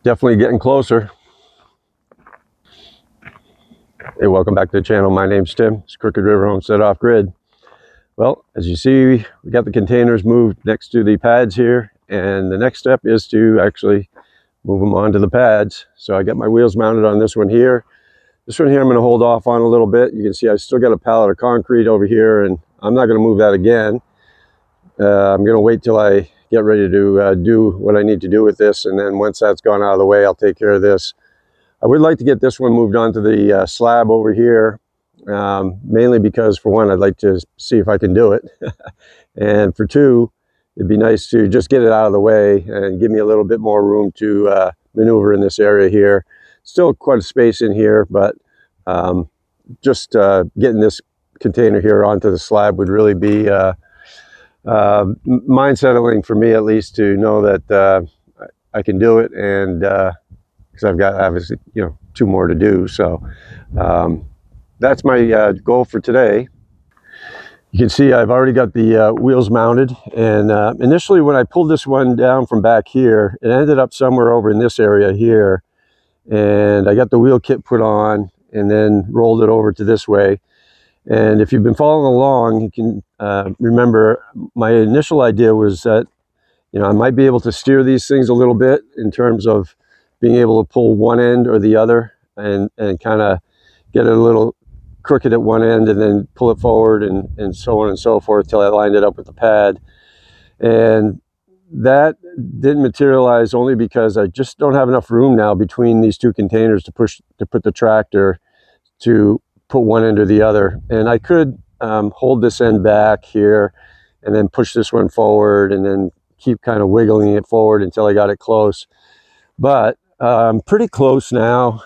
Definitely getting closer. Hey, welcome back to the channel. My name's Tim. It's Crooked River Homestead Off Grid. Well, as you see, we got the containers moved next to the pads here, and the next step is to actually move them onto the pads. So I got my wheels mounted on this one here. This one here I'm going to hold off on a little bit. You can see I still got a pallet of concrete over here, and I'm not going to move that again. I'm going to wait till I get ready to do what I need to do with this, and then once that's gone out of the way, I'll take care of this. I would like to get this one moved onto the slab over here, mainly because, for one, I'd like to see if I can do it. And for two, it'd be nice to just get it out of the way and give me a little bit more room to maneuver in this area here. Still quite a space in here, but just getting this container here onto the slab would really be mind settling for me, at least, to know that I can do it, and because I've got, obviously, two more to do. So that's my goal for today. You can see I've already got the wheels mounted, and initially when I pulled this one down from back here, it ended up somewhere over in this area here, and I got the wheel kit put on and then rolled it over to this way. And if you've been following along, you can remember my initial idea was that I might be able to steer these things a little bit in terms of being able to pull one end or the other, and kind of get it a little crooked at one end and then pull it forward, and so on and so forth till I lined it up with the pad. And that didn't materialize only because I just don't have enough room now between these two containers to put the tractor to put one end or the other. And I could hold this end back here and then push this one forward and then keep kind of wiggling it forward until I got it close. But I'm pretty close now,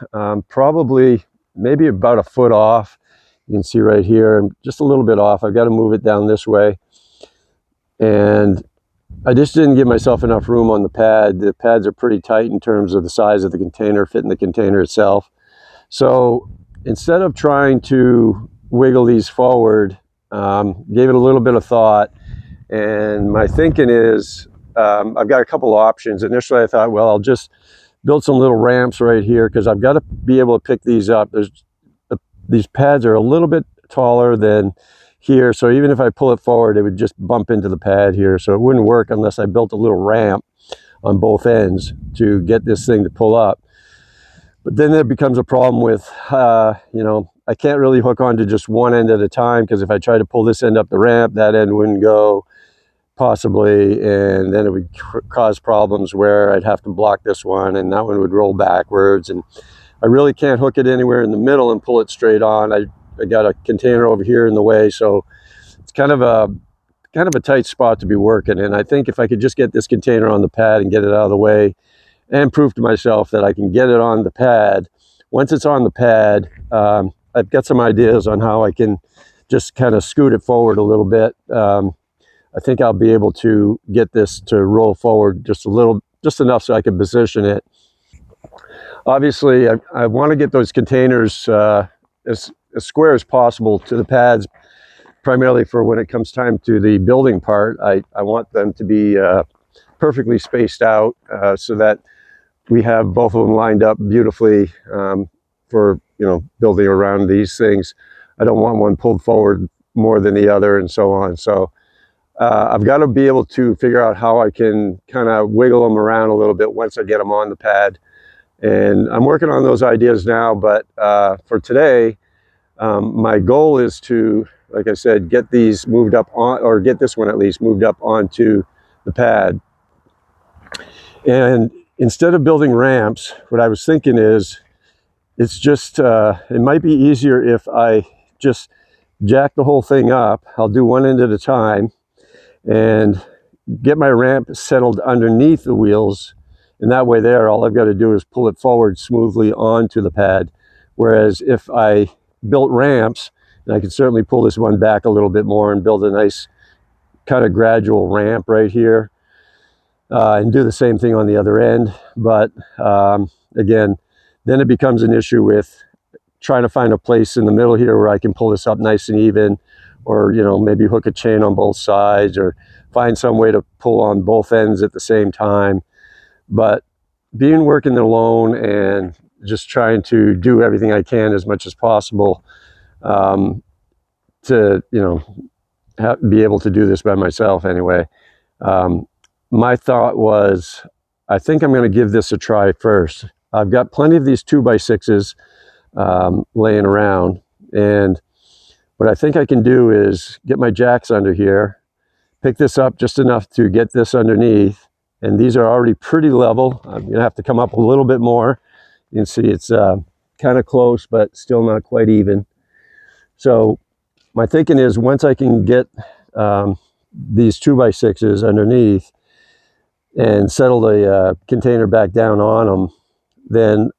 probably maybe about a foot off. You can see right here, I'm just a little bit off. I've got to move it down this way. And I just didn't give myself enough room on the pad. The pads are pretty tight in terms of the size of the container, fitting the container itself. So instead of trying to wiggle these forward, gave it a little bit of thought. And my thinking is, I've got a couple options. Initially I thought, well, I'll just build some little ramps right here, because I've got to be able to pick these up. These pads are a little bit taller than here, so even if I pull it forward, it would just bump into the pad here, so it wouldn't work unless I built a little ramp on both ends to get this thing to pull up. But then there becomes a problem with, I can't really hook onto just one end at a time, because if I try to pull this end up the ramp, that end wouldn't go, possibly, and then it would cause problems where I'd have to block this one, and that one would roll backwards, and I really can't hook it anywhere in the middle and pull it straight on. I got a container over here in the way, so it's kind of a tight spot to be working. And I think if I could just get this container on the pad and get it out of the way, and prove to myself that I can get it on the pad. Once it's on the pad, I've got some ideas on how I can just kind of scoot it forward a little bit. I think I'll be able to get this to roll forward just enough so I can position it. Obviously, I want to get those containers as square as possible to the pads, primarily for when it comes time to the building part. I want them to be perfectly spaced out, so that we have both of them lined up beautifully for building around these things. I don't want one pulled forward more than the other, and so on. So I've got to be able to figure out how I can kind of wiggle them around a little bit once I get them on the pad. And I'm working on those ideas now, but for today, my goal is to, like I said, get these moved up on, or get this one at least moved up onto the pad. And instead of building ramps, what I was thinking is, it's just, it might be easier if I just jack the whole thing up. I'll do one end at a time and get my ramp settled underneath the wheels. And that way there, all I've got to do is pull it forward smoothly onto the pad. Whereas if I built ramps, and I could certainly pull this one back a little bit more and build a nice kind of gradual ramp right here, and do the same thing on the other end. But again, then it becomes an issue with trying to find a place in the middle here where I can pull this up nice and even, or maybe hook a chain on both sides, or find some way to pull on both ends at the same time. But being working alone and just trying to do everything I can as much as possible to, you know, be able to do this by myself anyway. My thought was, I think I'm going to give this a try first. I've got plenty of these 2x6s laying around, and what I think I can do is get my jacks under here, pick this up just enough to get this underneath, and these are already pretty level. I'm going to have to come up a little bit more. You can see it's kind of close, but still not quite even. So my thinking is, once I can get these 2x6s underneath and settle the container back down on them, then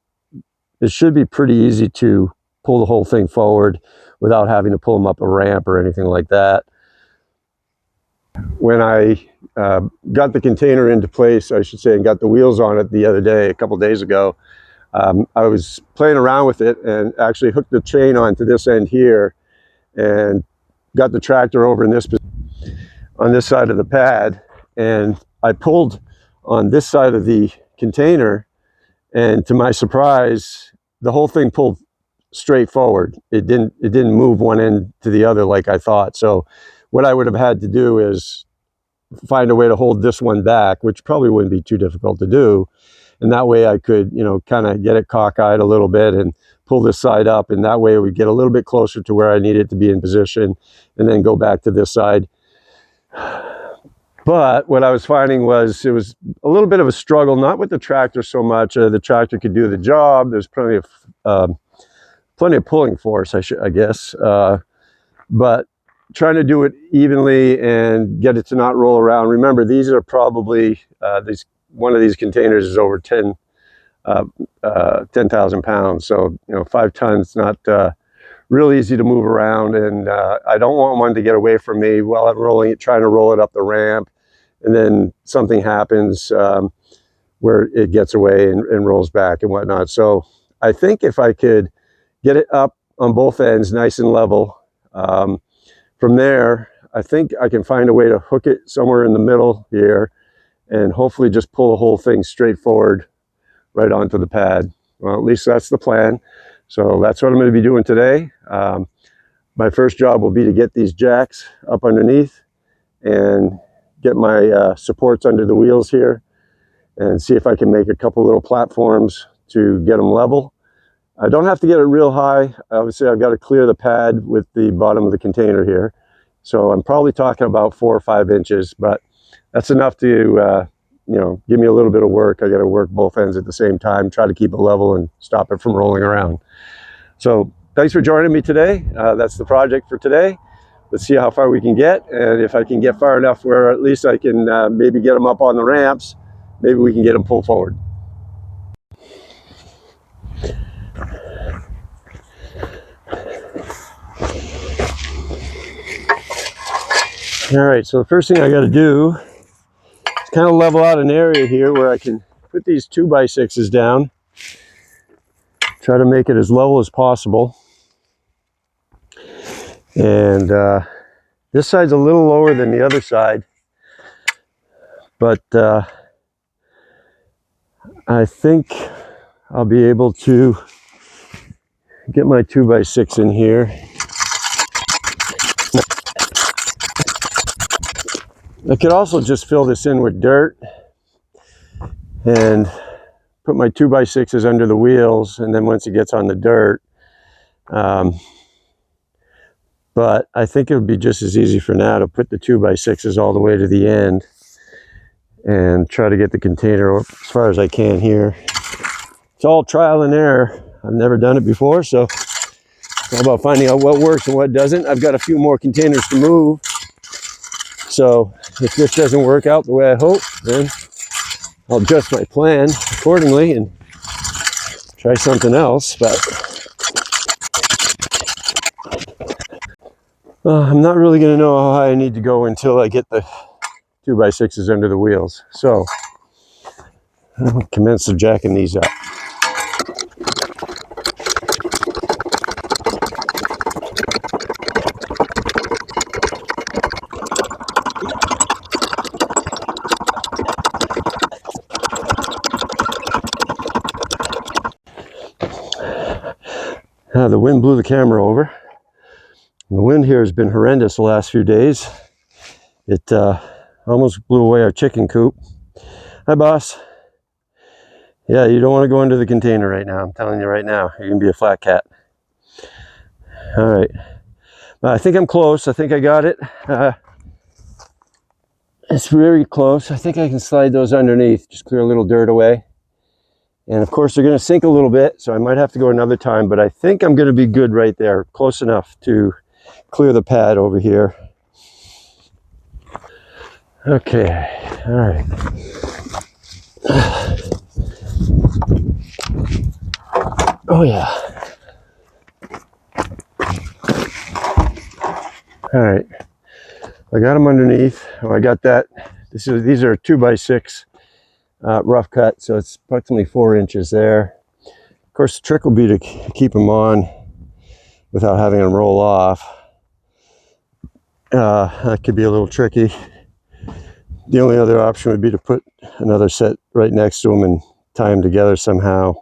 it should be pretty easy to pull the whole thing forward without having to pull them up a ramp or anything like that. When I got the container into place, I should say, and got the wheels on it the other day, a couple days ago, I was playing around with it and actually hooked the chain onto this end here and got the tractor over in this on this side of the pad, and I pulled on this side of the container, and to my surprise, the whole thing pulled straight forward. It didn't move one end to the other like I thought. So what I would have had to do is find a way to hold this one back, which probably wouldn't be too difficult to do. And that way I could, you know, kind of get it cockeyed a little bit and pull this side up. And that way we get a little bit closer to where I need it to be in position, and then go back to this side. But what I was finding was it was a little bit of a struggle, not with the tractor so much. The tractor could do the job. There's plenty of pulling force, I guess. But trying to do it evenly and get it to not roll around. Remember, these are probably one of these containers is over 10,000 pounds. So, you know, 5 tons, not real easy to move around. And I don't want one to get away from me while I'm rolling it, trying to roll it up the ramp, and then something happens where it gets away and rolls back and whatnot. So I think if I could get it up on both ends nice and level, from there, I think I can find a way to hook it somewhere in the middle here and hopefully just pull the whole thing straight forward right onto the pad. Well, at least that's the plan. So that's what I'm going to be doing today. My first job will be to get these jacks up underneath and get my supports under the wheels here and see if I can make a couple little platforms to get them level. I don't have to get it real high. Obviously, I've got to clear the pad with the bottom of the container here. So I'm probably talking about 4 or 5 inches, but that's enough to, you know, give me a little bit of work. I got to work both ends at the same time, try to keep it level and stop it from rolling around. So thanks for joining me today. That's the project for today. Let's see how far we can get. And if I can get far enough where at least I can maybe get them up on the ramps, maybe we can get them pulled forward. All right, so the first thing I got to do is kind of level out an area here where I can put these 2x6s down. Try to make it as level as possible. And this side's a little lower than the other side, but I think I'll be able to get my 2x6 in here. I could also just fill this in with dirt and put my 2x6s under the wheels, and then once it gets on the dirt, but I think it would be just as easy for now to put the 2x6s all the way to the end and try to get the container as far as I can here. It's all trial and error. I've never done it before, so it's all about finding out what works and what doesn't. I've got a few more containers to move, so if this doesn't work out the way I hope, then I'll adjust my plan accordingly and try something else. But I'm not really going to know how high I need to go until I get the 2x6s under the wheels. So I'll commence to jacking these up. The wind blew the camera over. The wind here has been horrendous the last few days. It almost blew away our chicken coop. Hi, boss. Yeah, you don't want to go into the container right now. I'm telling you right now, you're gonna be a flat cat. All right, I think I'm close. I think I got it. It's very close. I think I can slide those underneath, just clear a little dirt away. And of course, they're gonna sink a little bit, so I might have to go another time, but I think I'm gonna be good right there, close enough to clear the pad over here. Okay, all right. Oh yeah. All right, I got them underneath. Oh, I got that. These are 2x6 rough cut, so it's approximately 4 inches there. Of course, the trick will be to keep them on without having them roll off. That could be a little tricky. The only other option would be to put another set right next to them and tie them together somehow.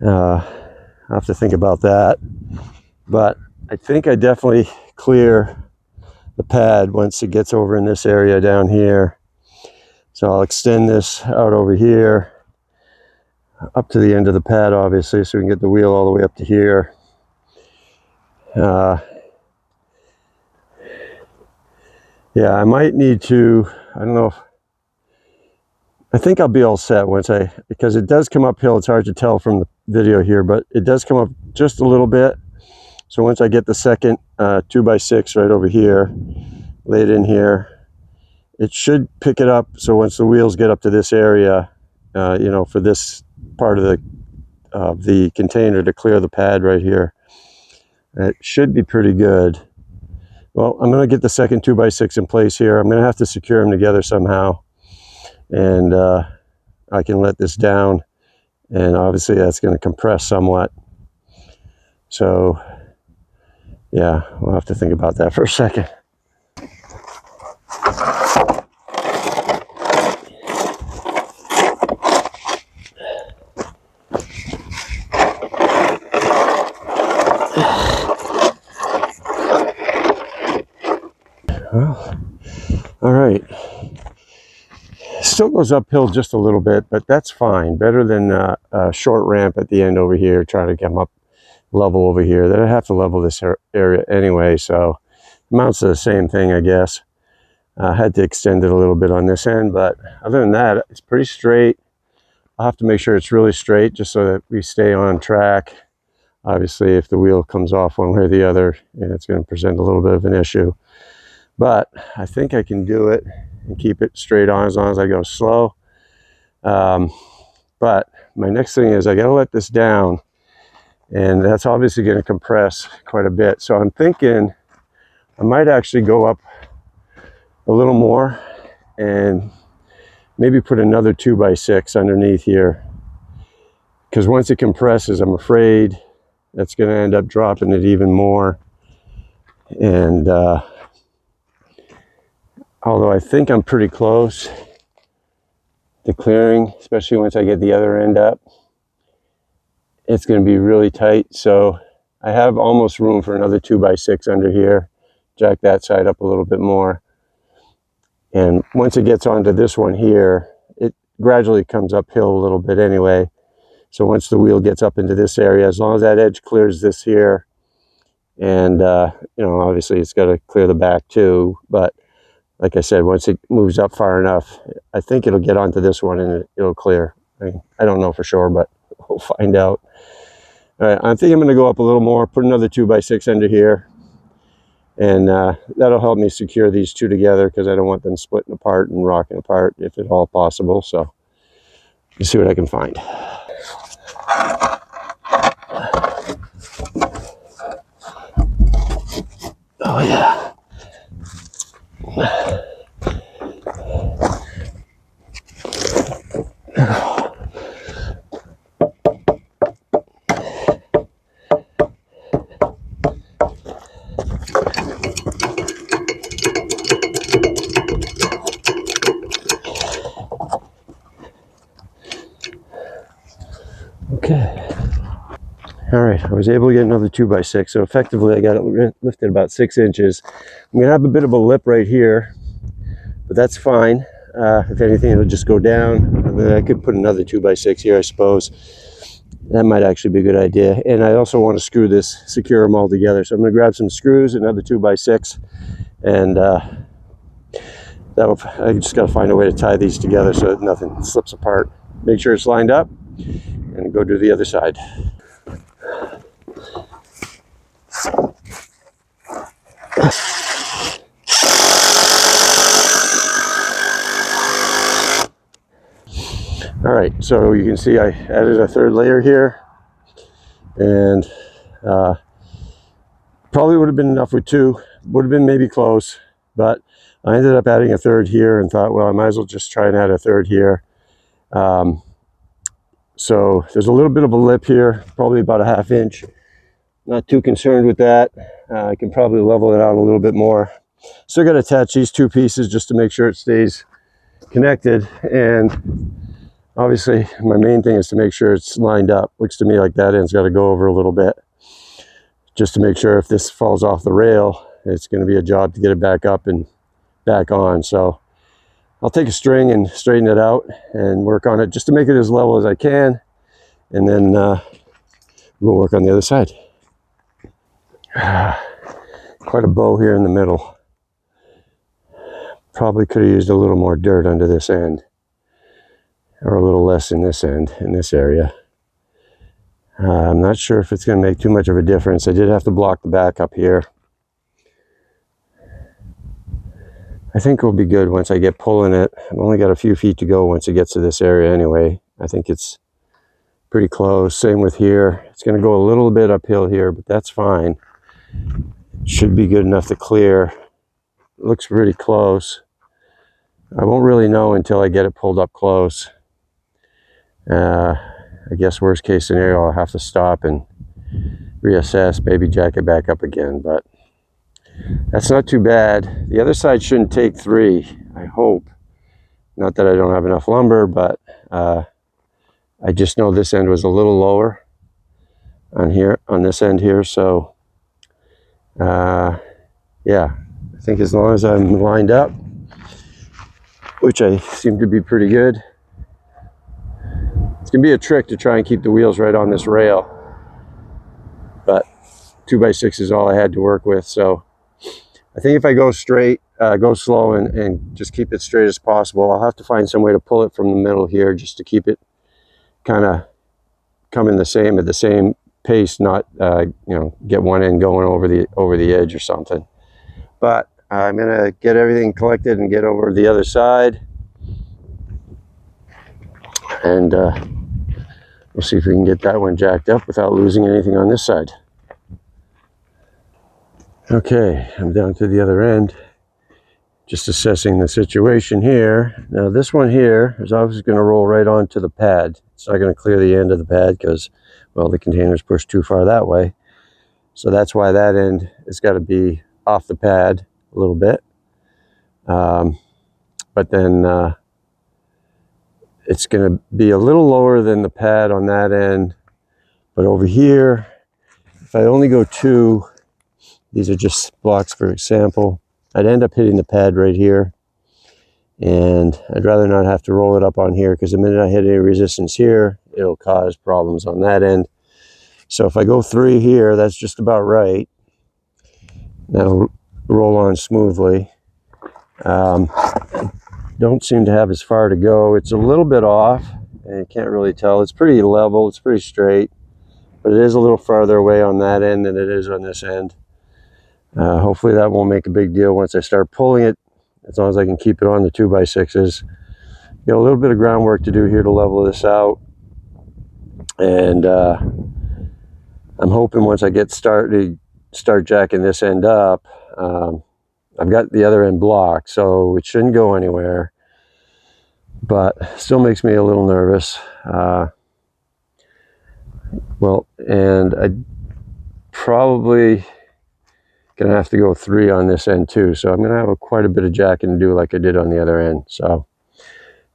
I'll have to think about that. But I think I definitely clear the pad once it gets over in this area down here. So I'll extend this out over here, up to the end of the pad, obviously, so we can get the wheel all the way up to here. Yeah, I might need to, I don't know if, I think I'll be all set once because it does come uphill. It's hard to tell from the video here, but it does come up just a little bit. So once I get the second 2x6 right over here, laid in here, it should pick it up. So once the wheels get up to this area, you know, for this part of the container to clear the pad right here, it should be pretty good. Well, I'm going to get the second 2x6 in place here. I'm going to have to secure them together somehow. And I can let this down. And obviously that's going to compress somewhat. So, yeah, we'll have to think about that for a second. Well, all right. Still goes uphill just a little bit, but that's fine. Better than a short ramp at the end over here, trying to come up level over here. Then I have to level this area anyway, so amounts to the same thing, I guess. I had to extend it a little bit on this end, but other than that, it's pretty straight. I'll have to make sure it's really straight just so that we stay on track. Obviously, if the wheel comes off one way or the other, it's going to present a little bit of an issue. But I think I can do it and keep it straight on as long as I go slow. But my next thing is I got to let this down, and that's obviously going to compress quite a bit. So I'm thinking I might actually go up a little more and maybe put another 2x6 underneath here, because once it compresses, I'm afraid that's going to end up dropping it even more. And although I think I'm pretty close to clearing, especially once I get the other end up, it's going to be really tight. So I have almost room for another 2x6 under here. Jack that side up a little bit more. And once it gets onto this one here, it gradually comes uphill a little bit anyway. So once the wheel gets up into this area, as long as that edge clears this here, and you know, obviously it's got to clear the back too, but like I said, once it moves up far enough, I think it'll get onto this one and it'll clear. I don't know for sure, but we'll find out. All right, I think I'm going to go up a little more, put another 2x6 under here, and that'll help me secure these two together, because I don't want them splitting apart and rocking apart if at all possible. So let's see what I can find. Oh yeah. Okay. All right, I was able to get another 2x6, so effectively I got it lifted about 6 inches. I'm gonna have a bit of a lip right here, but that's fine. If anything, it'll just go down. And then I could put another 2x6 here, I suppose. That might actually be a good idea. And I also want to screw this, secure them all together. So I'm gonna grab some screws, another 2x6, and I just gotta find a way to tie these together so that nothing slips apart. Make sure it's lined up, and go do the other side. All right, so you can see I added a third layer here, and probably would have been enough with 2, would have been maybe close, but I ended up adding a third here and thought, well, I might as well just try and add a third here. So there's a little bit of a lip here, probably about a 1/2 inch. Not too concerned with that. I can probably level it out a little bit more. Still got to attach these 2 pieces just to make sure it stays connected, and obviously my main thing is to make sure it's lined up. Looks to me like that end's got to go over a little bit, just to make sure if this falls off the rail, it's going to be a job to get it back up and back on. So I'll take a string and straighten it out and work on it just to make it as level as I can, and then we'll work on the other side. Quite a bow here in the middle. Probably could have used a little more dirt under this end, or a little less in this end, in this area. I'm not sure if it's going to make too much of a difference. I did have to block the back up here. I think we'll be good once I get pulling it. I've only got a few feet to go once it gets to this area anyway. I think it's pretty close. Same with here. It's going to go a little bit uphill here, but that's fine. Should be good enough to clear. It looks pretty close. I won't really know until I get it pulled up close. I guess worst case scenario, I'll have to stop and reassess, maybe jack it back up again, but that's not too bad. The other side shouldn't take 3, I hope. Not that I don't have enough lumber, but I just know this end was a little lower on here, on this end here, so yeah, I think as long as I'm lined up, which I seem to be pretty good. It's gonna be a trick to try and keep the wheels right on this rail, but 2x6 is all I had to work with. So I think if I go straight, go slow and just keep it straight as possible, I'll have to find some way to pull it from the middle here just to keep it kind of coming at the same pace, not you know, get one end going over the edge or something. But I'm gonna get everything collected and get over the other side, and we'll see if we can get that one jacked up without losing anything on this side. Okay, I'm down to the other end, just assessing the situation here. Now this one here is obviously going to roll right onto the pad. It's not going to clear the end of the pad because, well, the container's pushed too far that way. So that's why that end has got to be off the pad a little bit. But then it's going to be a little lower than the pad on that end. But over here, if I only go 2, these are just blocks for example, I'd end up hitting the pad right here. And I'd rather not have to roll it up on here, because the minute I hit any resistance here, it'll cause problems on that end. So if I go 3 here, that's just about right. That'll roll on smoothly. Don't seem to have as far to go. It's a little bit off, and you can't really tell. It's pretty level, it's pretty straight, but it is a little farther away on that end than it is on this end. Hopefully that won't make a big deal once I start pulling it, as long as I can keep it on the 2x6s. Got a little bit of groundwork to do here to level this out, and I'm hoping once I get start jacking this end up, I've got the other end blocked, so it shouldn't go anywhere, but still makes me a little nervous. Well, and I probably gonna have to go 3 on this end too, so I'm gonna have quite a bit of jacking to do like I did on the other end. So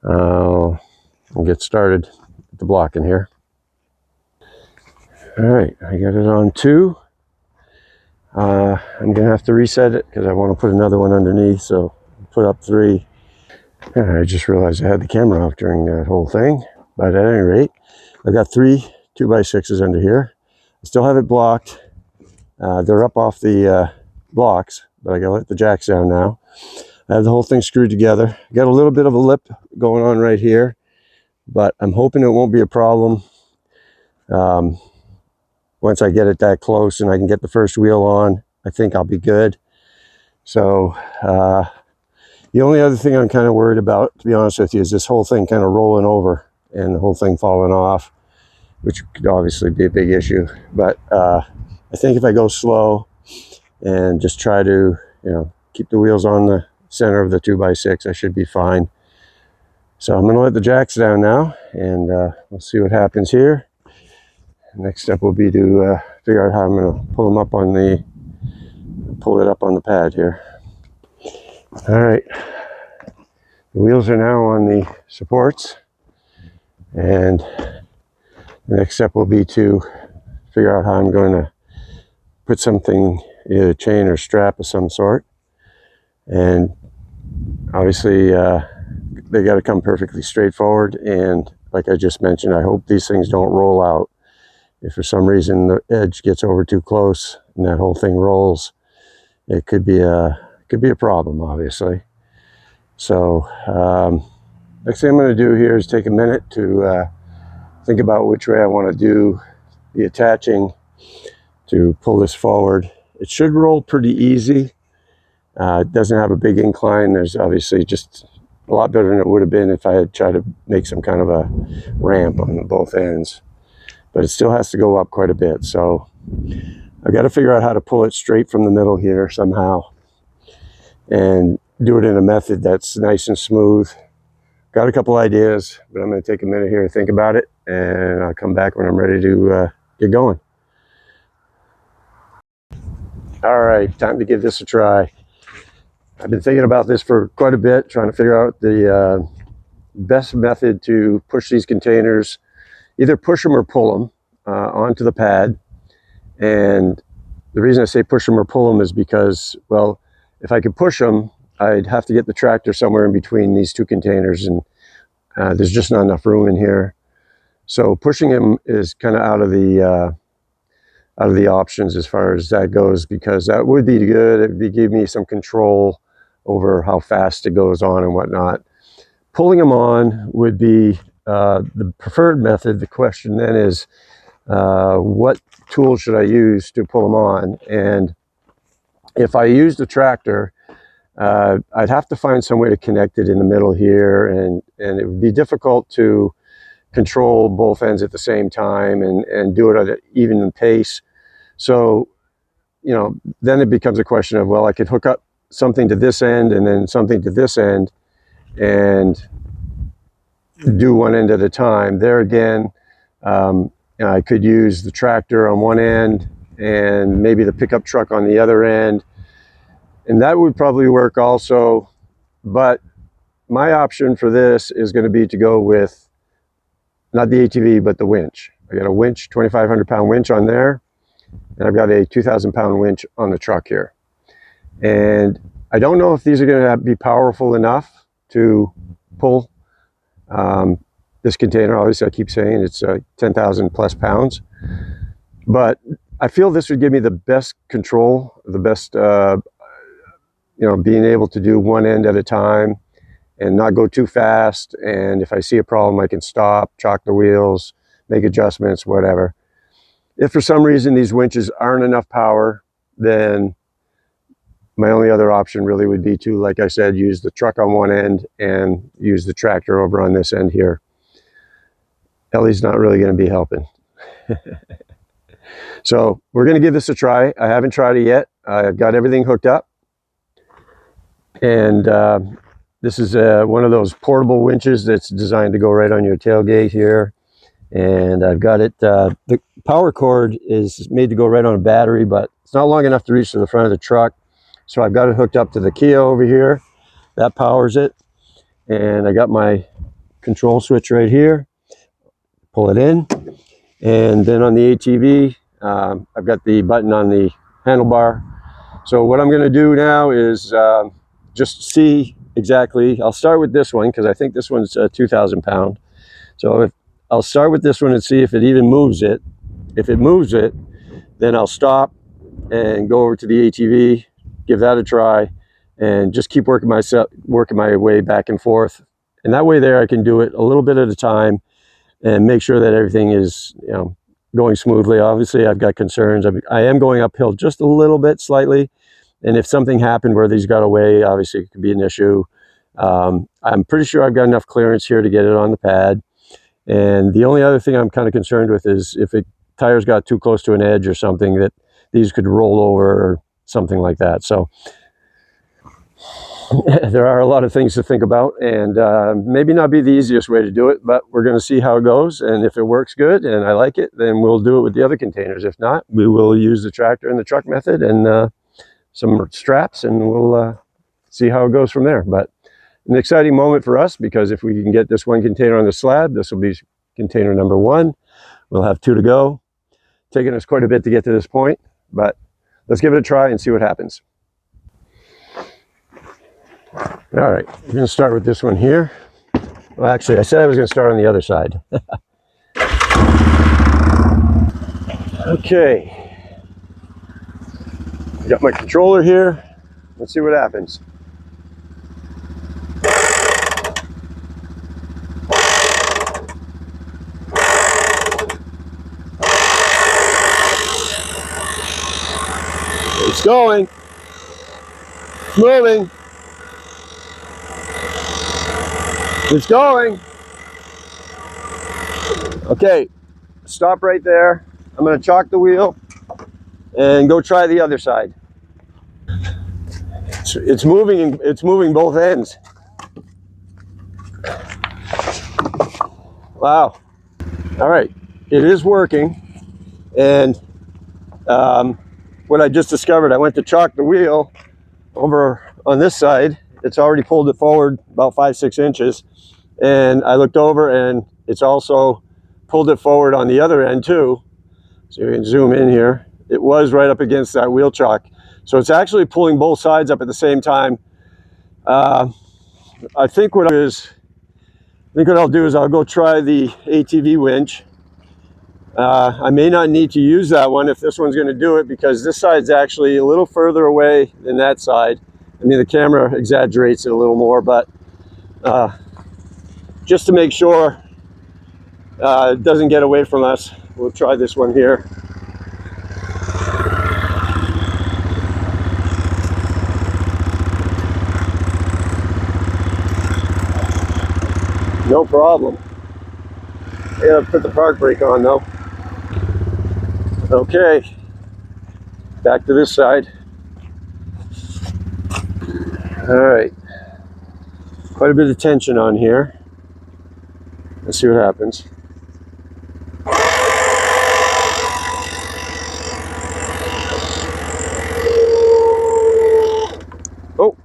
I'll get started with the blocking here. All right, I got it on 2. I'm gonna have to reset it because I want to put another one underneath, so put up 3. I just realized I had the camera off during that whole thing, but at any rate, I've got 3 2x6s under here. I still have it blocked. They're up off the blocks, but I gotta let the jacks down now. I have the whole thing screwed together. I got a little bit of a lip going on right here, but I'm hoping it won't be a problem once I get it that close and I can get the first wheel on. I think I'll be good. So the only other thing I'm kind of worried about, to be honest with you, is this whole thing kind of rolling over and the whole thing falling off, which could obviously be a big issue. But I think if I go slow and just try to, keep the wheels on the center of the 2x6, I should be fine. So I'm going to let the jacks down now, and we'll see what happens here. Next step will be to figure out how I'm going to pull it up on the pad here. All right, the wheels are now on the supports, and the next step will be to figure out how I'm going to put something, either chain or strap of some sort. And obviously they got to come perfectly straightforward, and like I just mentioned, I hope these things don't roll out. If for some reason the edge gets over too close and that whole thing rolls, it could be a problem, obviously. So next thing I'm going to do here is take a minute to think about which way I want to do the attaching to pull this forward. It should roll pretty easy. It doesn't have a big incline. There's obviously just a lot better than it would have been if I had tried to make some kind of a ramp on both ends. But it still has to go up quite a bit. So I've got to figure out how to pull it straight from the middle here somehow and do it in a method that's nice and smooth. Got a couple ideas, but I'm going to take a minute here to think about it, and I'll come back when I'm ready to get going. All right, time to give this a try. I've been thinking about this for quite a bit, trying to figure out the best method to push these containers, either push them or pull them onto the pad. And the reason I say push them or pull them is because, well, if I could push them, I'd have to get the tractor somewhere in between these 2 containers, and there's just not enough room in here. So pushing them is kind of out of the options as far as that goes, because that would be good. It would give me some control over how fast it goes on and whatnot. Pulling them on would be the preferred method. The question then is, what tool should I use to pull them on? And if I use the tractor, I'd have to find some way to connect it in the middle here, and it would be difficult to control both ends at the same time and do it at an even pace. So, then it becomes a question of, well, I could hook up something to this end and then something to this end and do one end at a time. There again, I could use the tractor on one end and maybe the pickup truck on the other end, and that would probably work also. But my option for this is going to be to go with not the ATV, but the winch. I got a winch, 2,500 pound winch on there, and I've got a 2,000 pound winch on the truck here. And I don't know if these are going to be powerful enough to pull this container. Obviously, I keep saying it's 10,000 plus pounds, but I feel this would give me the best control, the best, being able to do one end at a time and not go too fast. And if I see a problem, I can stop, chock the wheels, make adjustments, whatever. If for some reason these winches aren't enough power, then my only other option really would be to, like I said, use the truck on one end and use the tractor over on this end here. Ellie's not really going to be helping. So we're going to give this a try. I haven't tried it yet. I've got everything hooked up. And this is one of those portable winches that's designed to go right on your tailgate here. And I've got it, the power cord is made to go right on a battery, but it's not long enough to reach to the front of the truck. So I've got it hooked up to the Kia over here. That powers it. And I got my control switch right here. Pull it in. And then on the ATV, I've got the button on the handlebar. So what I'm going to do now is just see exactly. I'll start with this one because I think this one's 2,000 pound. So I'll start with this one and see if it even moves it. If it moves it, then I'll stop and go over to the ATV, give that a try, and just keep working my way back and forth. And that way there I can do it a little bit at a time and make sure that everything is, going smoothly. Obviously, I've got concerns. I am going uphill just a little bit, slightly. And if something happened where these got away, obviously it could be an issue. I'm pretty sure I've got enough clearance here to get it on the pad. And the only other thing I'm kind of concerned with is if the tires got too close to an edge or something, that these could roll over or something like that. So there are a lot of things to think about, and maybe not be the easiest way to do it, but we're going to see how it goes. And if it works good and I like it, then we'll do it with the other containers. If not, we will use the tractor and the truck method and some straps, and we'll see how it goes from there. But an exciting moment for us, because if we can get this one container on the slab, this will be container number 1. We'll have 2 to go. Taking us quite a bit to get to this point, but let's give it a try and see what happens. All right, we're going to start with this one here. Well, actually, I said I was going to start on the other side. Okay. Got my controller here. Let's see what happens. It's going. It's moving. It's going. Okay, stop right there. I'm going to chalk the wheel and go try the other side. It's moving. It's moving both ends. Wow. All right, it is working. And what I just discovered, I went to chalk the wheel over on this side. It's already pulled it forward about 5-6 inches, and I looked over and it's also pulled it forward on the other end too. So you can zoom in here. It was right up against that wheel chalk, so it's actually pulling both sides up at the same time. I think what I'll do is I'll go try the ATV winch. I may not need to use that one if this one's going to do it, because this side's actually a little further away than that side. I mean, the camera exaggerates it a little more, but just to make sure it doesn't get away from us, we'll try this one here. No problem. Yeah, put the park brake on though. Okay, back to this side. All right, quite a bit of tension on here. Let's see what happens. Oh,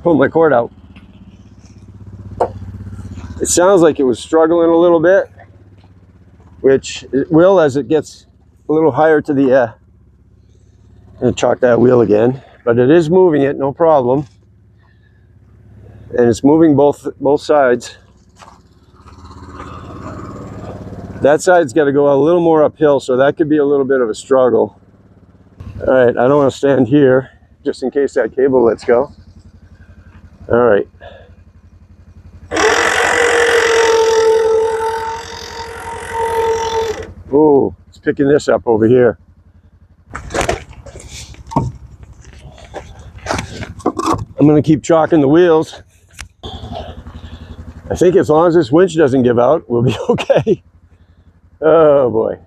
pulled my cord out. It sounds like it was struggling a little bit, which it will as it gets a little higher to the and chalk that wheel again, but it is moving it, no problem. And it's moving both sides. That side's got to go a little more uphill, so that could be a little bit of a struggle. All right, I don't want to stand here just in case that cable lets go. All right. Oh, it's picking this up over here. I'm going to keep chalking the wheels. I think as long as this winch doesn't give out, we'll be okay. Oh boy.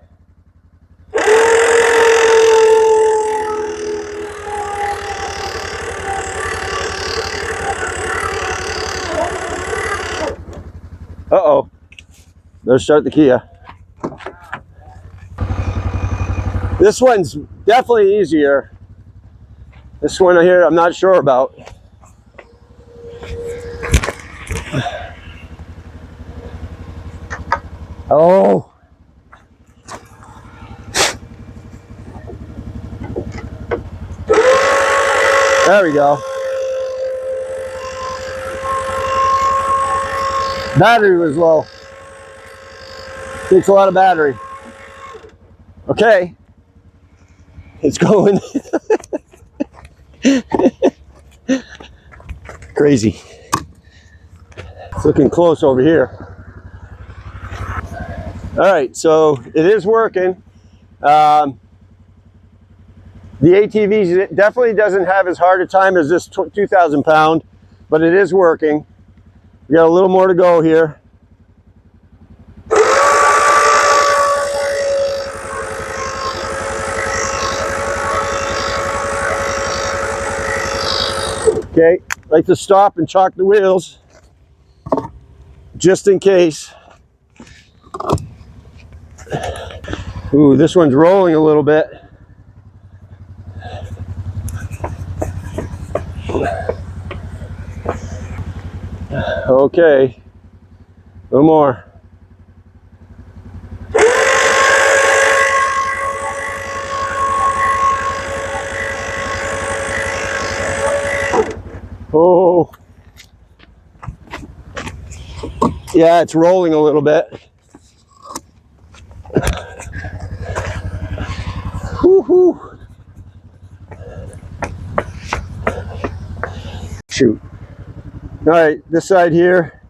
Uh-oh. Better start the Kia. This one's definitely easier. This one here, I'm not sure about. Oh, There we go. Battery was low. Takes a lot of battery. Okay. It's going. Crazy. It's looking close over here. All right, so it is working. The ATV definitely doesn't have as hard a time as this 2,000 pound, but it is working. We got a little more to go here. Okay, like to stop and chalk the wheels, just in case. Ooh, this one's rolling a little bit. Okay, a little more. Oh, yeah, it's rolling a little bit. Woo-hoo. Shoot. All right, this side here,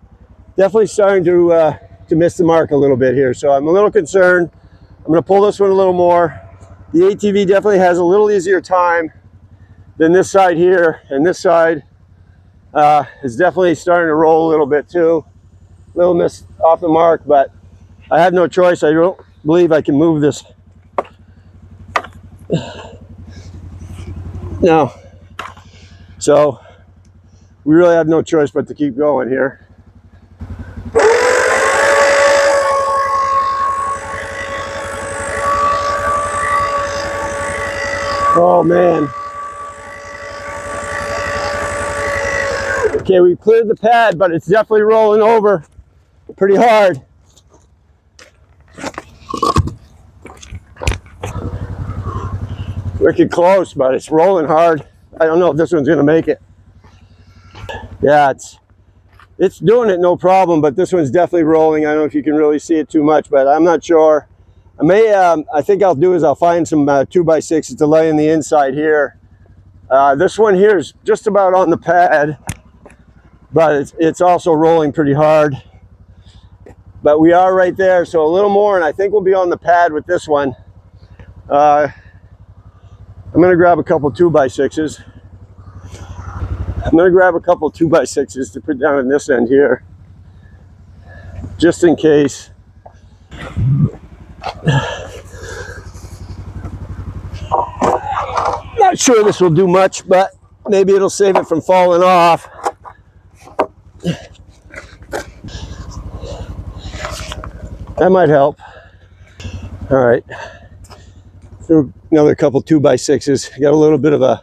definitely starting to miss the mark a little bit here. So I'm a little concerned. I'm gonna pull this one a little more. The ATV definitely has a little easier time than this side here, and this side is definitely starting to roll a little bit too. A little miss off the mark, but I have no choice. I don't believe I can move this. No. So we really have no choice but to keep going here. Oh man. Okay, we cleared the pad, but it's definitely rolling over pretty hard. Wicked close, but it's rolling hard. I don't know if this one's gonna make it. Yeah, it's doing it no problem, but this one's definitely rolling. I don't know if you can really see it too much, but I'm not sure. I think I'll do is I'll find some 2x6s to lay in the inside here. This one here is just about on the pad, but it's also rolling pretty hard. But we are right there, so a little more, and I think we'll be on the pad with this one. I'm gonna grab a couple 2x6s. I'm gonna grab a couple 2x6s to put down on this end here, just in case. Not sure this will do much, but maybe it'll save it from falling off. That might help. All right, through another couple 2x6s. Got a little bit of a,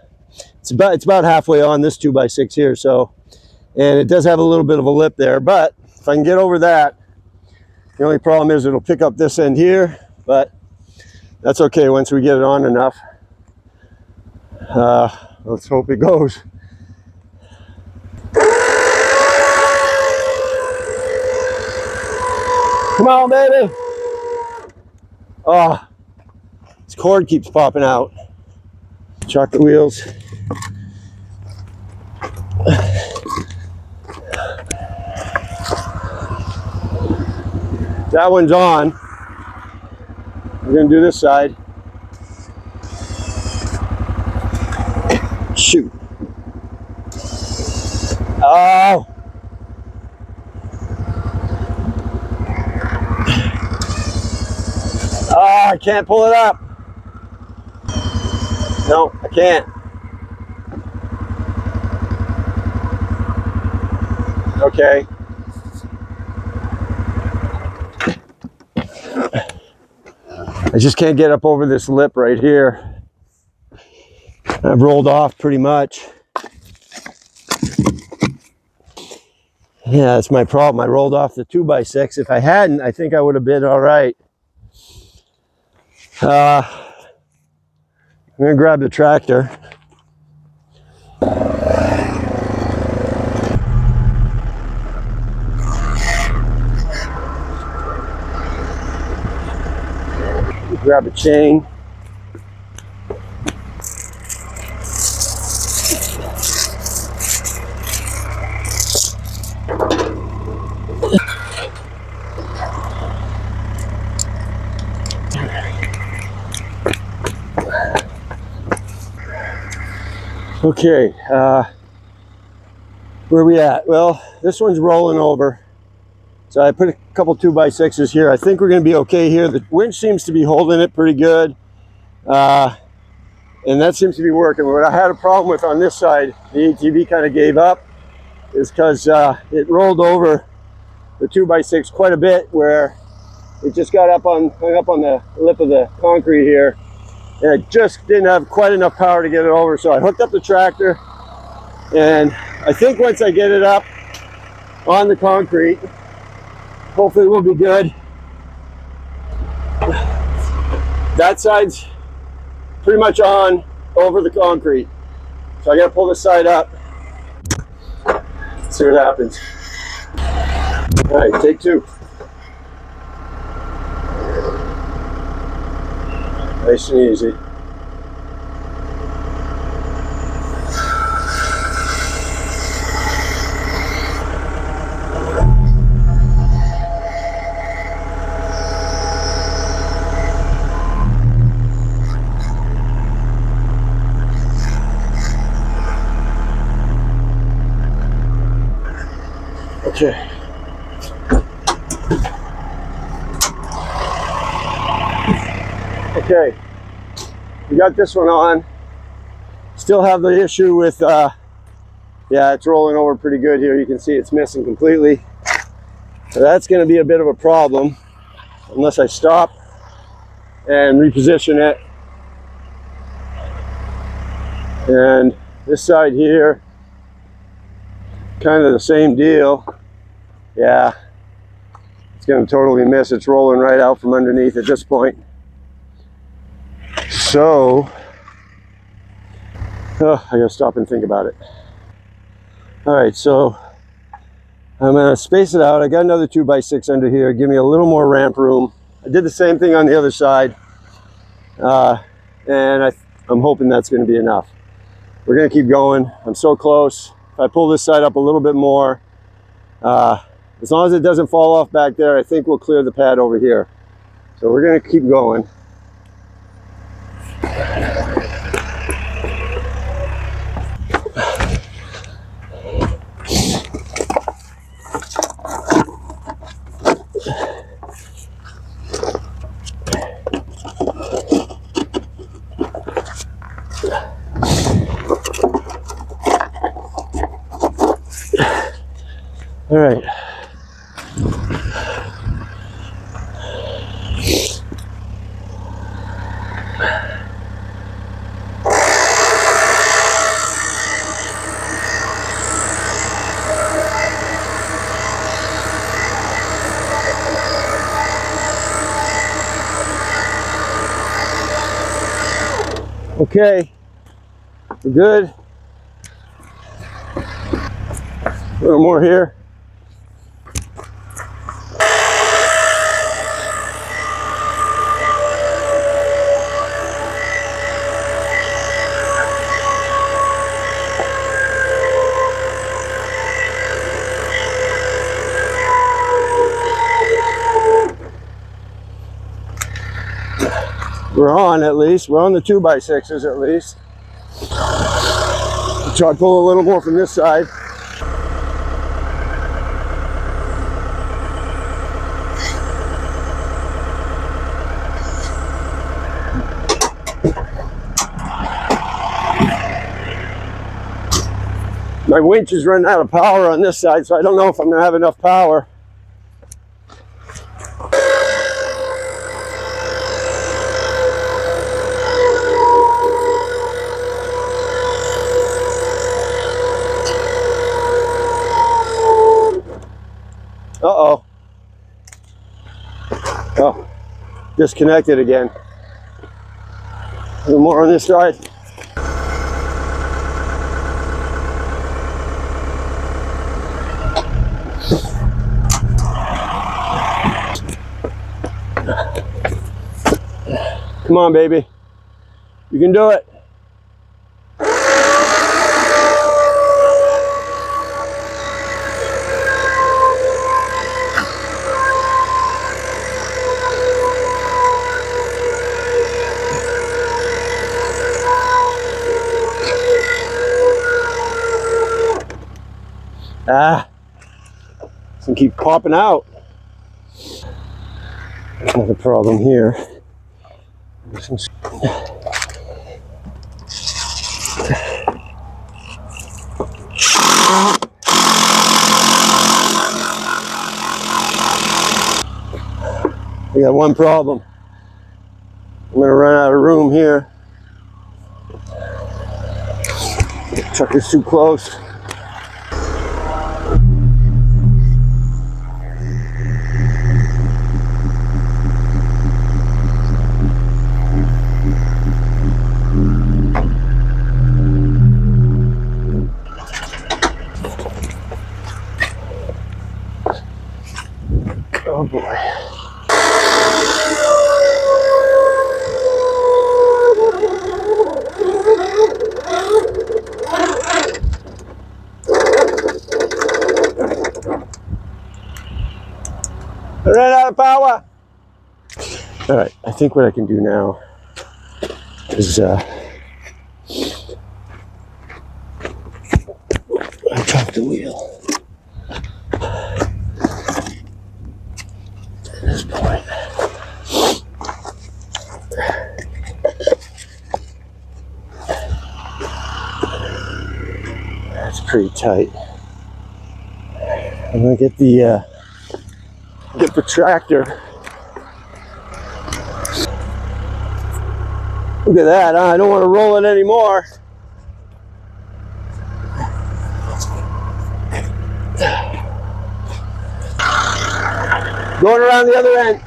it's about halfway on this 2x6 here, so, and it does have a little bit of a lip there, but if I can get over that, the only problem is it'll pick up this end here, but that's okay once we get it on enough. Let's hope it goes. Come on, baby. Oh, this cord keeps popping out. Chuck the wheels. That one's on. We're gonna do this side. Shoot. Oh. Oh, I can't pull it up. No, I can't. Okay. I just can't get up over this lip right here. I've rolled off pretty much. Yeah, that's my problem. I rolled off the 2x6. If I hadn't, I think I would have been all right. I'm gonna grab the tractor. Grab a chain. Okay, where are we at? Well, this one's rolling over. So I put a couple 2x6s here. I think we're going to be okay here. The winch seems to be holding it pretty good. And that seems to be working. What I had a problem with on this side, the ATV kind of gave up, is because it rolled over the 2x6 quite a bit, where it just got hung up on the lip of the concrete here. And I just didn't have quite enough power to get it over. So I hooked up the tractor, and I think once I get it up on the concrete, hopefully we'll be good. That side's pretty much on over the concrete. So I gotta pull this side up, see what happens. All right, take two. Nice and easy. Okay. Okay, we got this one on. Still have the issue with, yeah, it's rolling over pretty good here. You can see it's missing completely. So that's going to be a bit of a problem unless I stop and reposition it. And this side here, kind of the same deal. Yeah, it's going to totally miss. It's rolling right out from underneath at this point. So, I gotta stop and think about it. All right, so I'm gonna space it out. I got another 2x6 under here. Give me a little more ramp room. I did the same thing on the other side. And I'm hoping that's gonna be enough. We're gonna keep going. I'm so close. If I pull this side up a little bit more, as long as it doesn't fall off back there, I think we'll clear the pad over here. So we're gonna keep going. All right. Okay, we're good. A little more here. We're on at least. We're on the 2x6s at least. Try to pull a little more from this side. My winch is running out of power on this side, so I don't know if I'm going to have enough power. Uh-oh. Oh, disconnected again. A little more on this side. Come on, baby. You can do it. Ah, and keep popping out. Another problem here. We got one problem. I'm gonna run out of room here. The truck is too close. Oh boy. I ran out of power. All right, I think what I can do now is untuck the wheel. At this point. That's pretty tight. I'm gonna get the tractor. Look at that, huh? I don't want to roll it anymore. Going around the other end.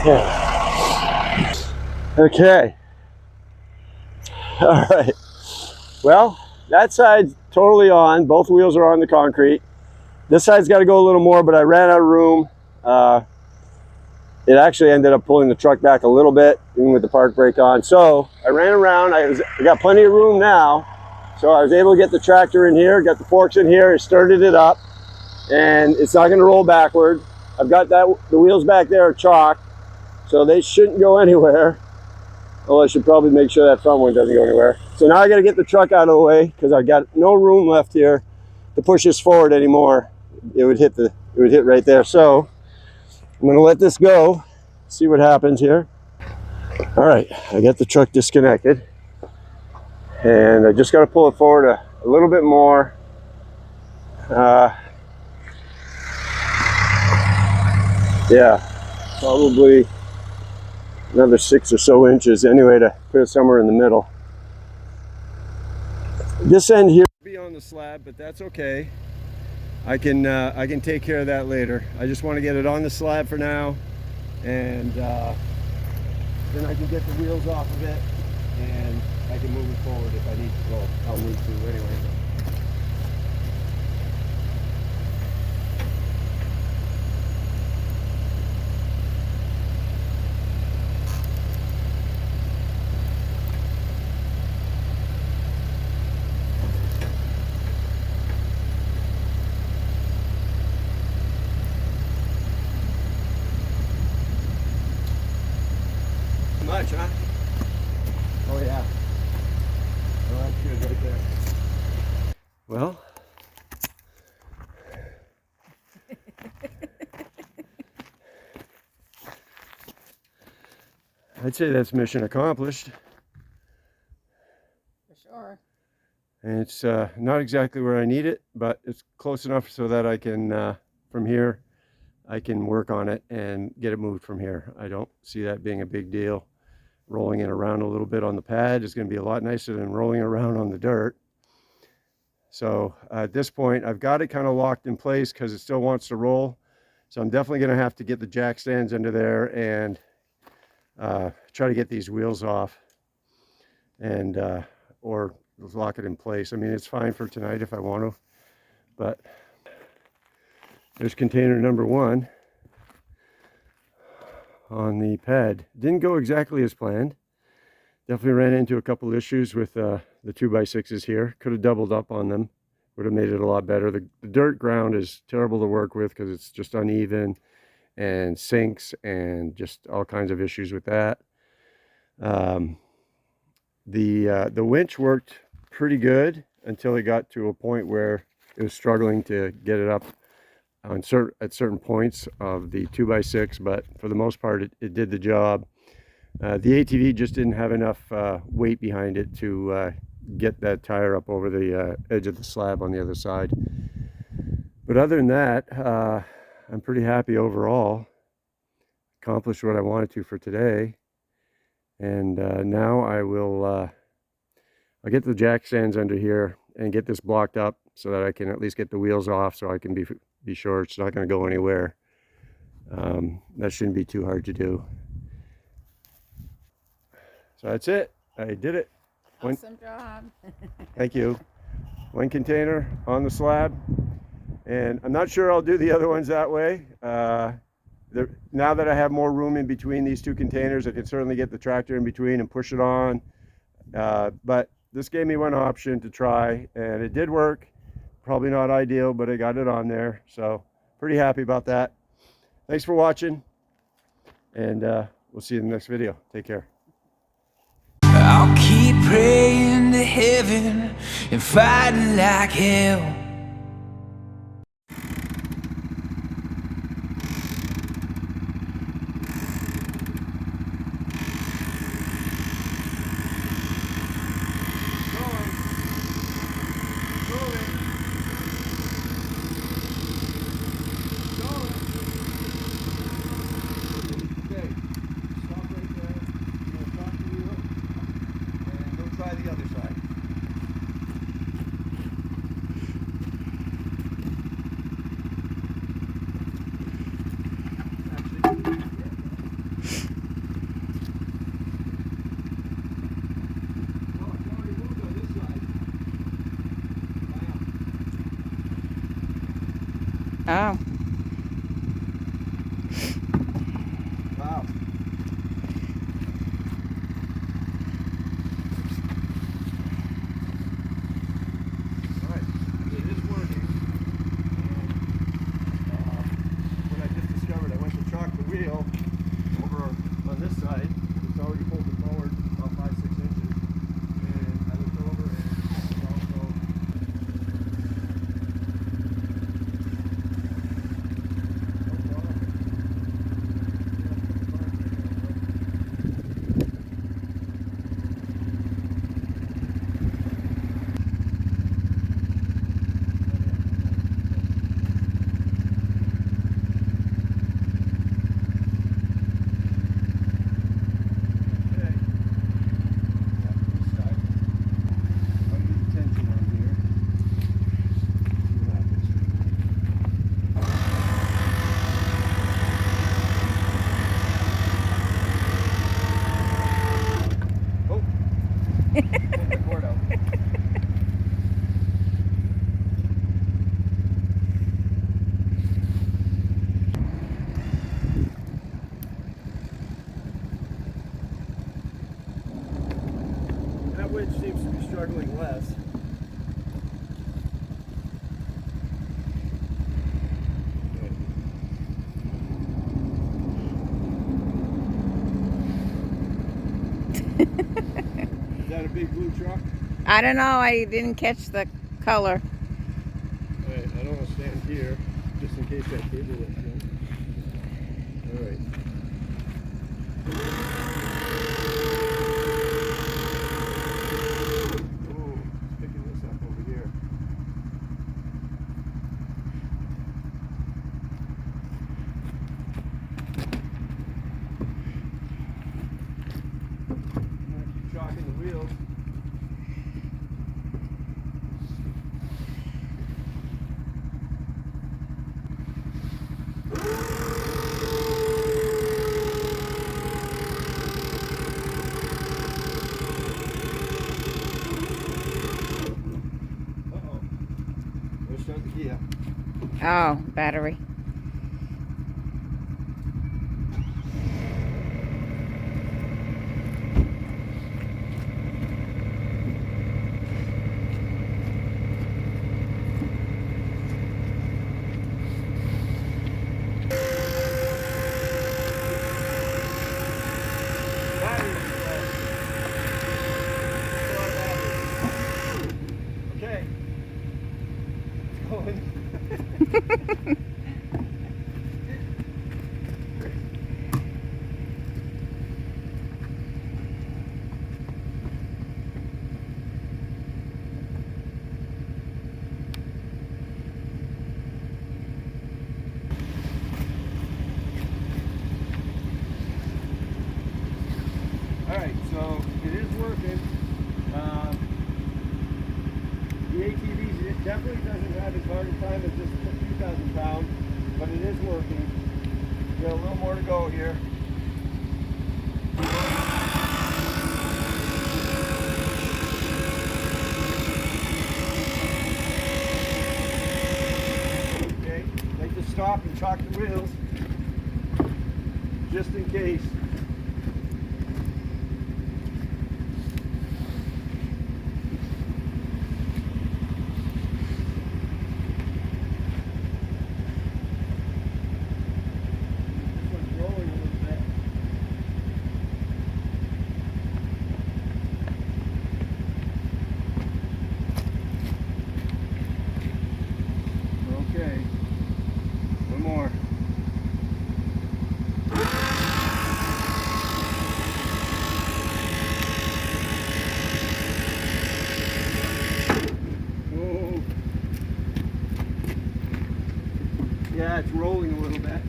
Yeah. Okay. All right. Well, that side's totally on. Both wheels are on the concrete. This side's got to go a little more, but I ran out of room. It actually ended up pulling the truck back a little bit, even with the park brake on. So I ran around. I got plenty of room now. So I was able to get the tractor in here, got the forks in here, I started it up, and it's not going to roll backward. I've got the wheels back there are chalk, so they shouldn't go anywhere. Well, I should probably make sure that front one doesn't go anywhere. So now I got to get the truck out of the way because I got no room left here to push this forward anymore. It would hit right there. So I'm going to let this go, see what happens here. All right, I got the truck disconnected, and I just got to pull it forward a little bit more. Yeah, probably another 6 or so inches anyway to put it somewhere in the middle. This end here will be on the slab, but that's okay. I can take care of that later. I just want to get it on the slab for now, and then I can get the wheels off of it, and I can move it forward if I need to. Well, I'll need to anyway. Much, huh? Oh yeah. Oh, that's good right there. Well, I'd say that's mission accomplished. For sure. And it's not exactly where I need it, but it's close enough so that I can, from here, I can work on it and get it moved from here. I don't see that being a big deal. rolling it around a little bit on the pad is going to be a lot nicer than rolling around on the dirt. So at this point, I've got it kind of locked in place because it still wants to roll. So I'm definitely going to have to get the jack stands under there and try to get these wheels off and or lock it in place. I mean, it's fine for tonight if I want to, but there's container number 1 on the pad. Didn't go exactly as planned. Definitely ran into a couple issues with the 2x6s here. Could have doubled up on them. Would have made it a lot better. The dirt ground is terrible to work with because it's just uneven and sinks and just all kinds of issues with that. The winch worked pretty good until it got to a point where it was struggling to get it up on at certain points of the 2x6, but for the most part it did the job. The ATV just didn't have enough weight behind it to get that tire up over the edge of the slab on the other side. But other than that, I'm pretty happy overall. Accomplished what I wanted to for today. And now I'll get the jack stands under here and get this blocked up so that I can at least get the wheels off, so I can be sure it's not going to go anywhere. That shouldn't be too hard to do. So that's it. I did it. Awesome job. Thank you. 1 container on the slab, and I'm not sure I'll do the other ones that way. Now that I have more room in between these 2 containers, I can certainly get the tractor in between and push it on. But this gave me one option to try, and it did work. Probably not ideal, but I got it on there, so pretty happy about that. Thanks for watching, and we'll see you in the next video. Take care. I'll keep praying to heaven and fighting like hell. Try the other side. Oh. Wow. Alright, it is working. What I just discovered, I went to chalk the wheel over on this side. It's already pulled it forward about 5-6 inches. And I looked over and it's also that winch seems to be struggling less. Is that a big blue truck? I don't know. I didn't catch the color. Alright, I don't want to stand here just in case that cable lifts in. Alright. Oh, picking this up over here. shocking the wheels. Uh-oh. Let's start the gear. Oh, battery. Okay. It's going. Alright, so it is working. The ATV it definitely doesn't have as hard a time as this 2,000 pound, but it is working. Got a little more to go here. Okay, like to stop and chock the wheels, just in case. Okay, one more. Oh. Yeah, it's rolling a little bit.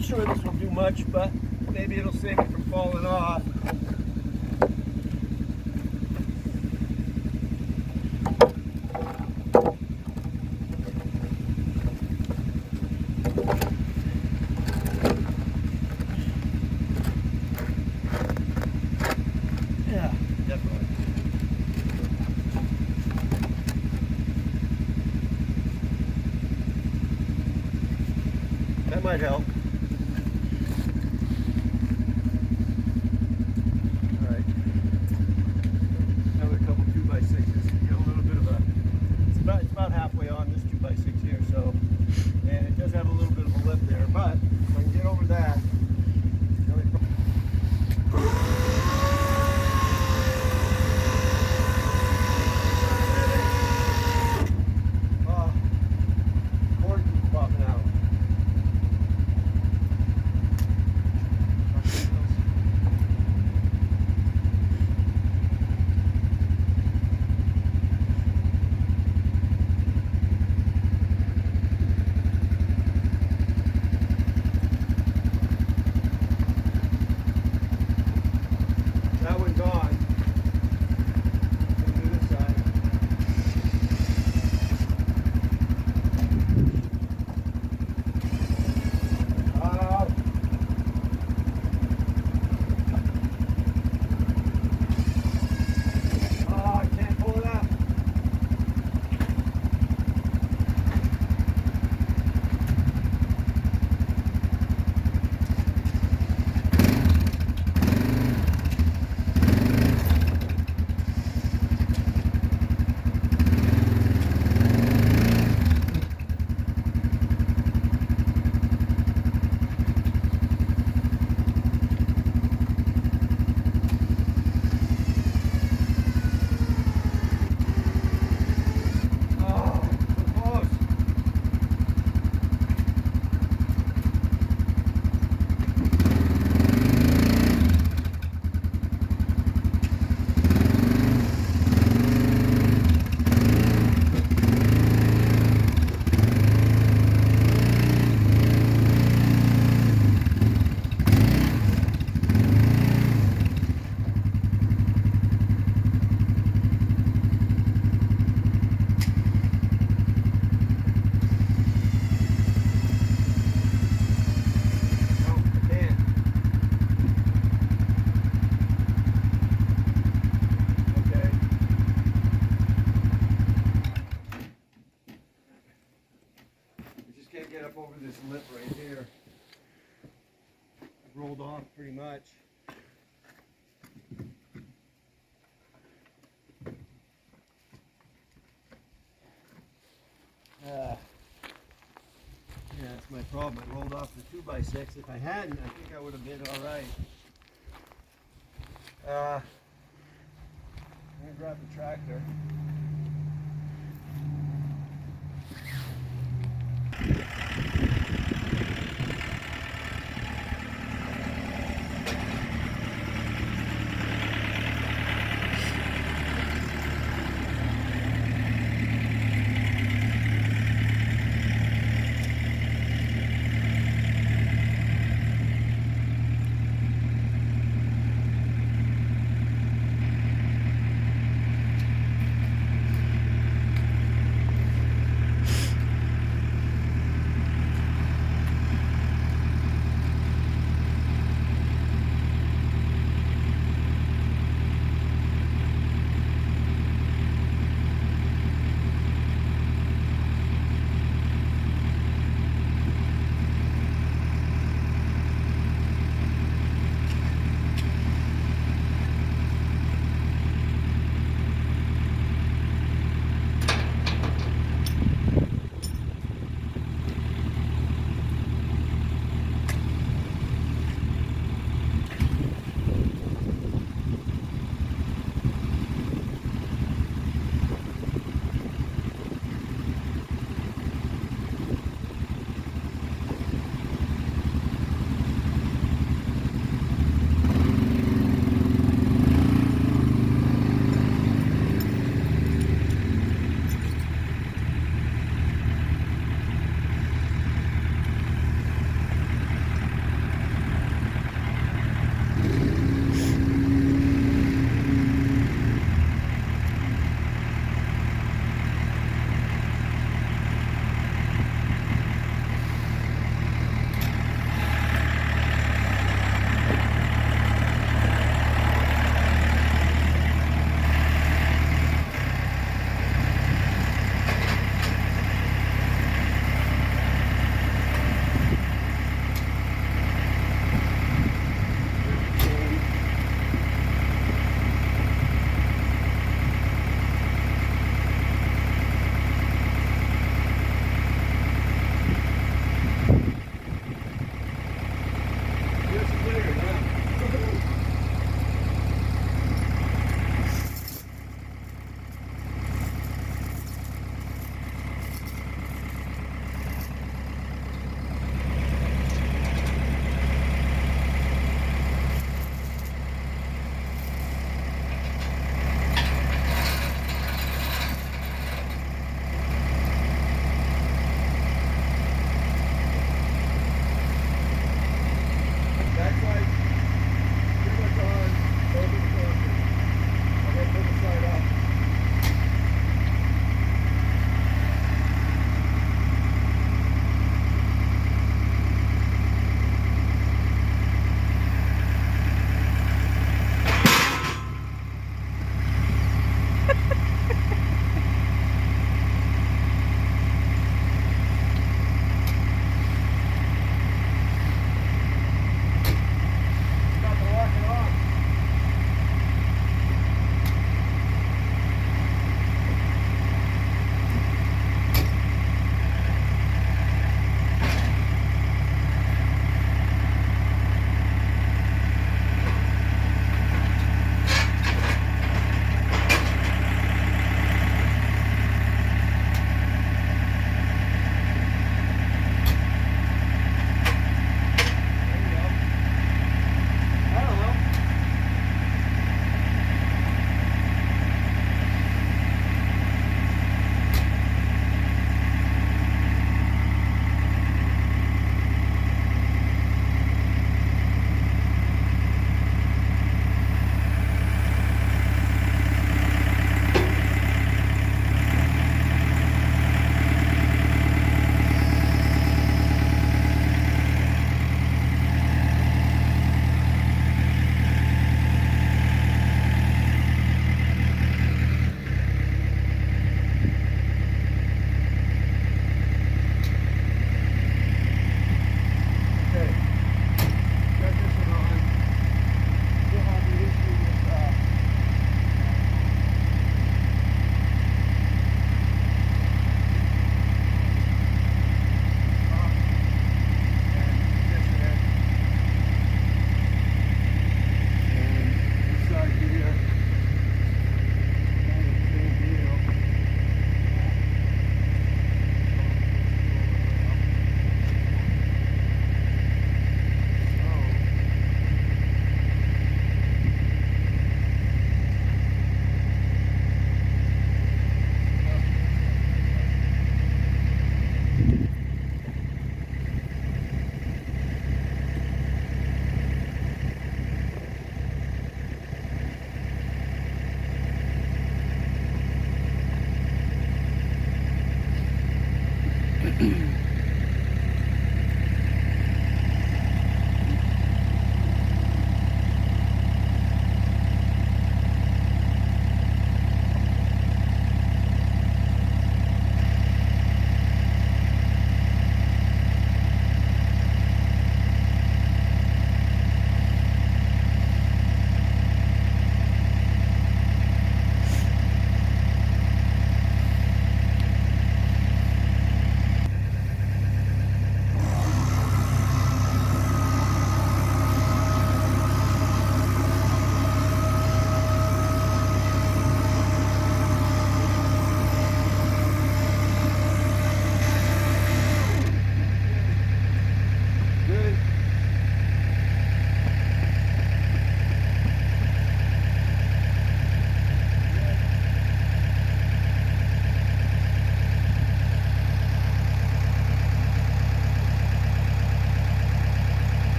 Sure this will do much, but maybe it'll save me from falling off. Yeah, definitely. That might help. It's about halfway on this 2x6 here, so, and it does have a little bit of a lip there, but if I can get over that, really much. Yeah, that's my problem. I rolled off the 2x6. If I hadn't, I think I would have been all right. I'm gonna grab the tractor.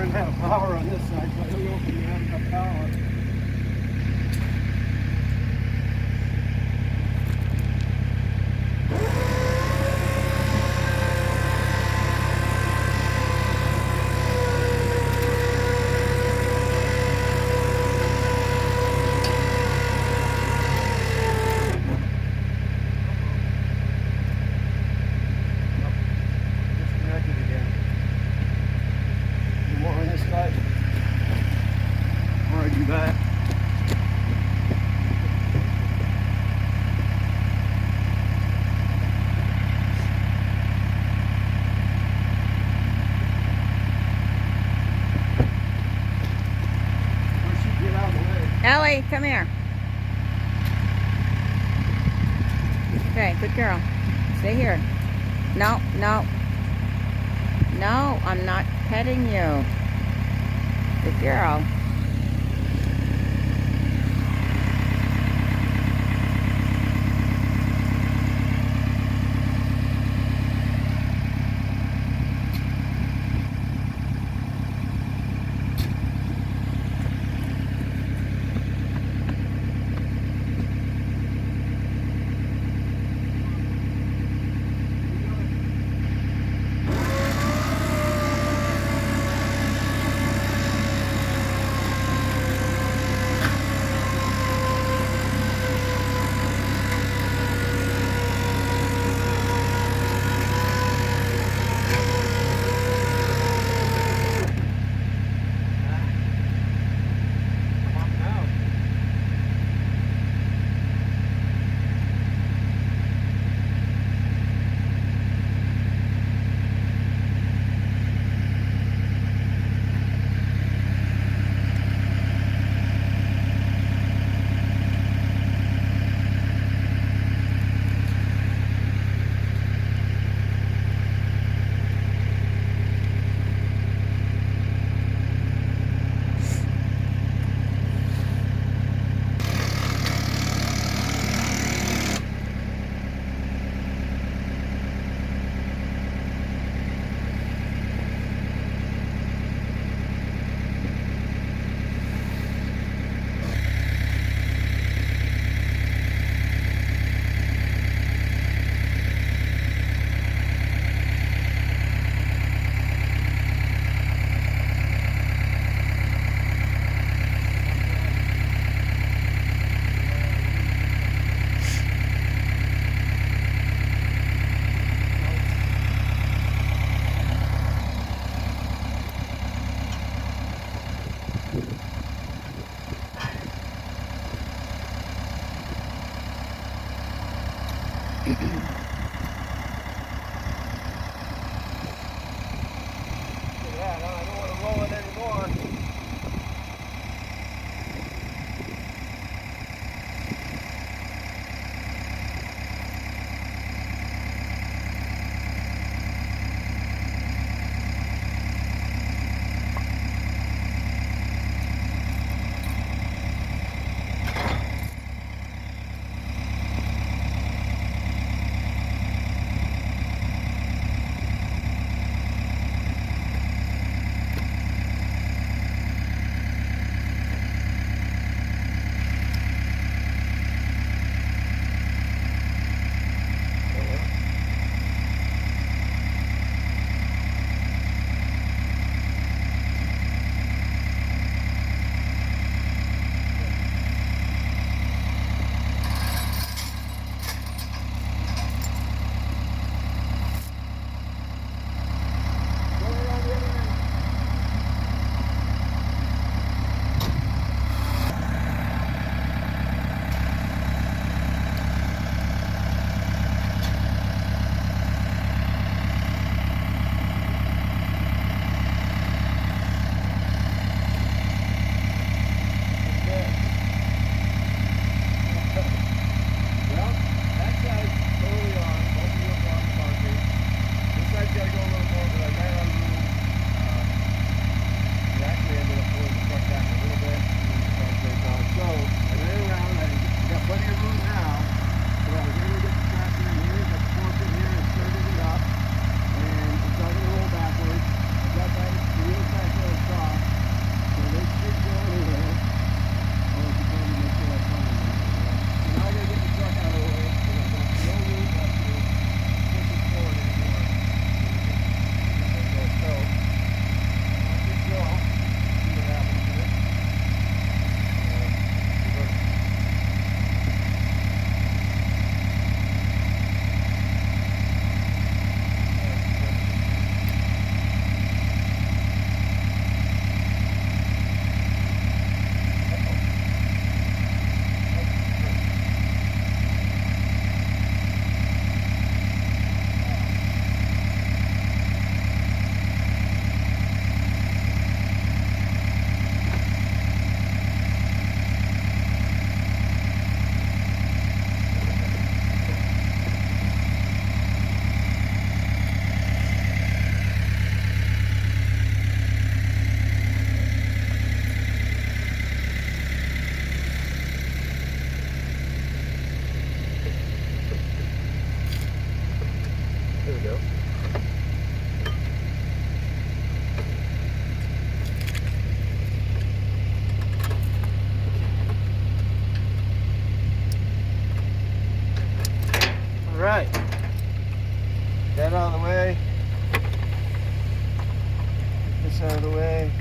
running out of power on this side, so I don't know if we have enough power. Disconnected again. More on this side. Or I do that. Or she get out of the way. Ellie, come here. Okay, good girl. Stay here. No, no. No, I'm not petting you. Good girl. Yeah, no, I don't want to roll it anymore. we go. All right. That out of the way. Get this out of the way.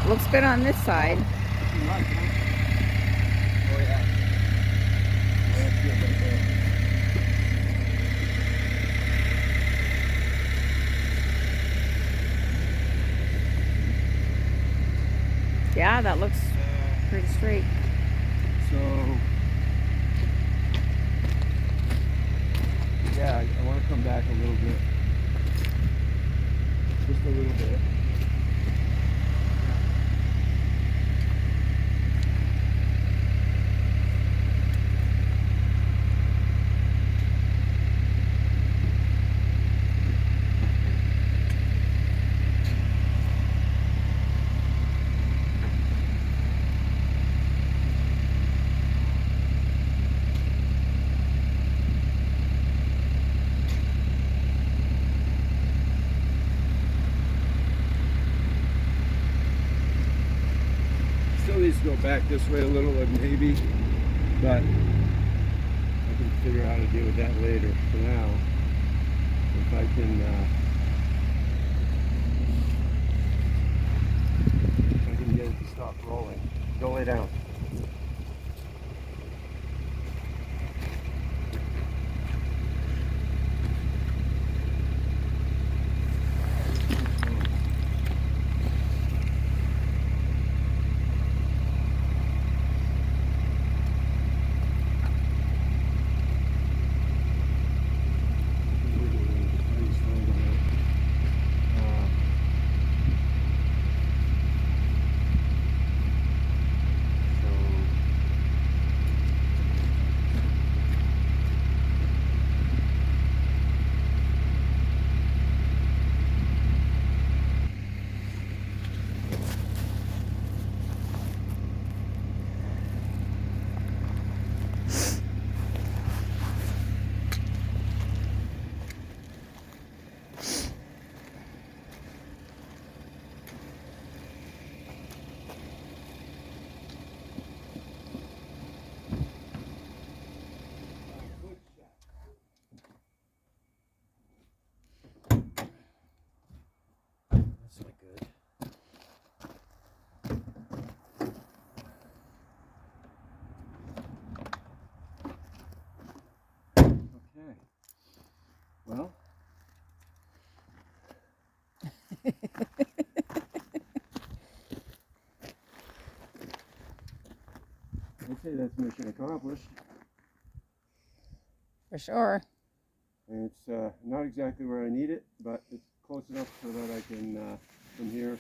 Looks good on this side. Oh yeah. That's good right there. Yeah, that looks pretty straight. So, yeah, I want to come back a little bit. Just a little bit. Still needs to go back this way a little, maybe, but I can figure out how to deal with that later. For now, if I can get it to stop rolling. Go lay down. That's not good. Okay. Well. I'd say that's mission accomplished. For sure. And it's not exactly where I need it, but it's close enough so that I can, from here,